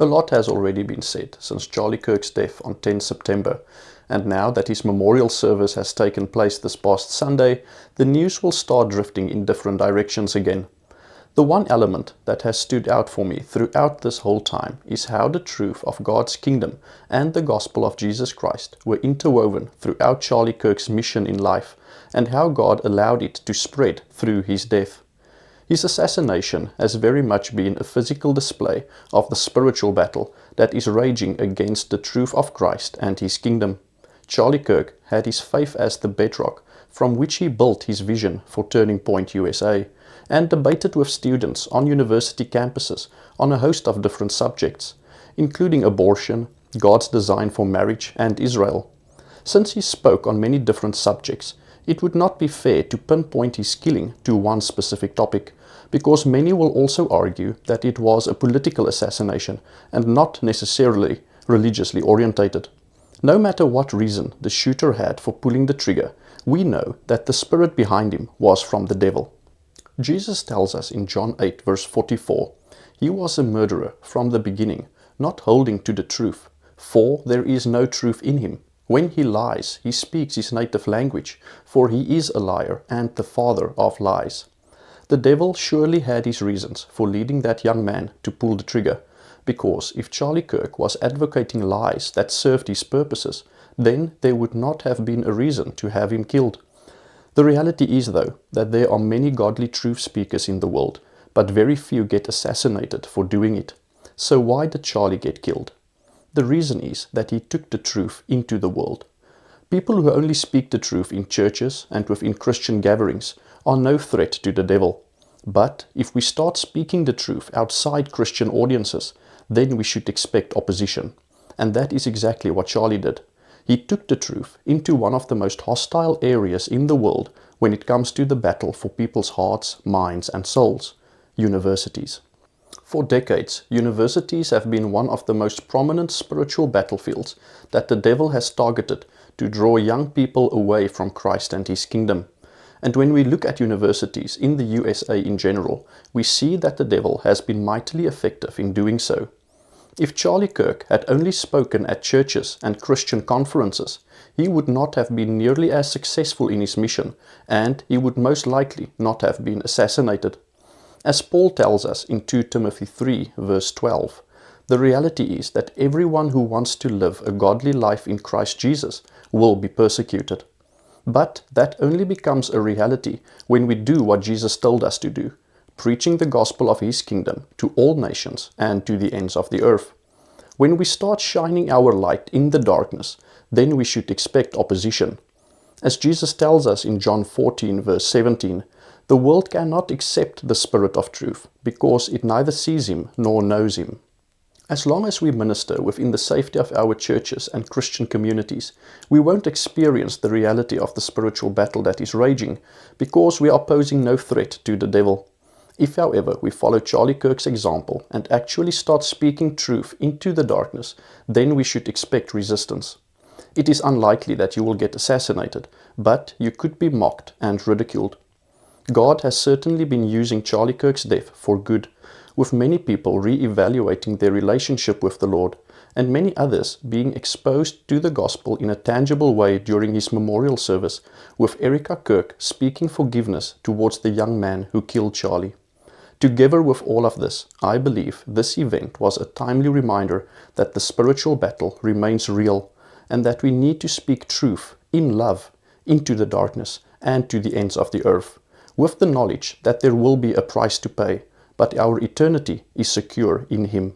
A lot has already been said since Charlie Kirk's death on 10 September, and now that his memorial service has taken place this past Sunday, the news will start drifting in different directions again. The one element that has stood out for me throughout this whole time is how the truth of God's kingdom and the gospel of Jesus Christ were interwoven throughout Charlie Kirk's mission in life, and how God allowed it to spread through his death. His assassination has very much been a physical display of the spiritual battle that is raging against the truth of Christ and his kingdom. Charlie Kirk had his faith as the bedrock from which he built his vision for Turning Point USA, and debated with students on university campuses on a host of different subjects, including abortion, God's design for marriage, and Israel. Since he spoke on many different subjects, it would not be fair to pinpoint his killing to one specific topic, because many will also argue that it was a political assassination and not necessarily religiously orientated. No matter what reason the shooter had for pulling the trigger, we know that the spirit behind him was from the devil. Jesus tells us in John 8 verse 44, "He was a murderer from the beginning, not holding to the truth, for there is no truth in him. When he lies, he speaks his native language, for he is a liar and the father of lies." The devil surely had his reasons for leading that young man to pull the trigger, because if Charlie Kirk was advocating lies that served his purposes, then there would not have been a reason to have him killed. The reality is, though, that there are many godly truth speakers in the world, but very few get assassinated for doing it. So why did Charlie get killed? The reason is that he took the truth into the world. People who only speak the truth in churches and within Christian gatherings are no threat to the devil. But if we start speaking the truth outside Christian audiences, then we should expect opposition. And that is exactly what Charlie did. He took the truth into one of the most hostile areas in the world when it comes to the battle for people's hearts, minds, and souls: universities. For decades, universities have been one of the most prominent spiritual battlefields that the devil has targeted to draw young people away from Christ and his kingdom. And when we look at universities in the USA in general, we see that the devil has been mightily effective in doing so. If Charlie Kirk had only spoken at churches and Christian conferences, he would not have been nearly as successful in his mission, and he would most likely not have been assassinated. As Paul tells us in 2 Timothy 3 verse 12, the reality is that everyone who wants to live a godly life in Christ Jesus will be persecuted. But that only becomes a reality when we do what Jesus told us to do, preaching the gospel of his kingdom to all nations and to the ends of the earth. When we start shining our light in the darkness, then we should expect opposition. As Jesus tells us in John 14 verse 17, the world cannot accept the Spirit of truth, because it neither sees him nor knows him. As long as we minister within the safety of our churches and Christian communities, we won't experience the reality of the spiritual battle that is raging, because we are posing no threat to the devil. If, however, we follow Charlie Kirk's example and actually start speaking truth into the darkness, then we should expect resistance. It is unlikely that you will get assassinated, but you could be mocked and ridiculed. God has certainly been using Charlie Kirk's death for good, with many people re-evaluating their relationship with the Lord, and many others being exposed to the gospel in a tangible way during his memorial service, with Erica Kirk speaking forgiveness towards the young man who killed Charlie. Together with all of this, I believe this event was a timely reminder that the spiritual battle remains real, and that we need to speak truth in love into the darkness and to the ends of the earth, with the knowledge that there will be a price to pay, but our eternity is secure in him.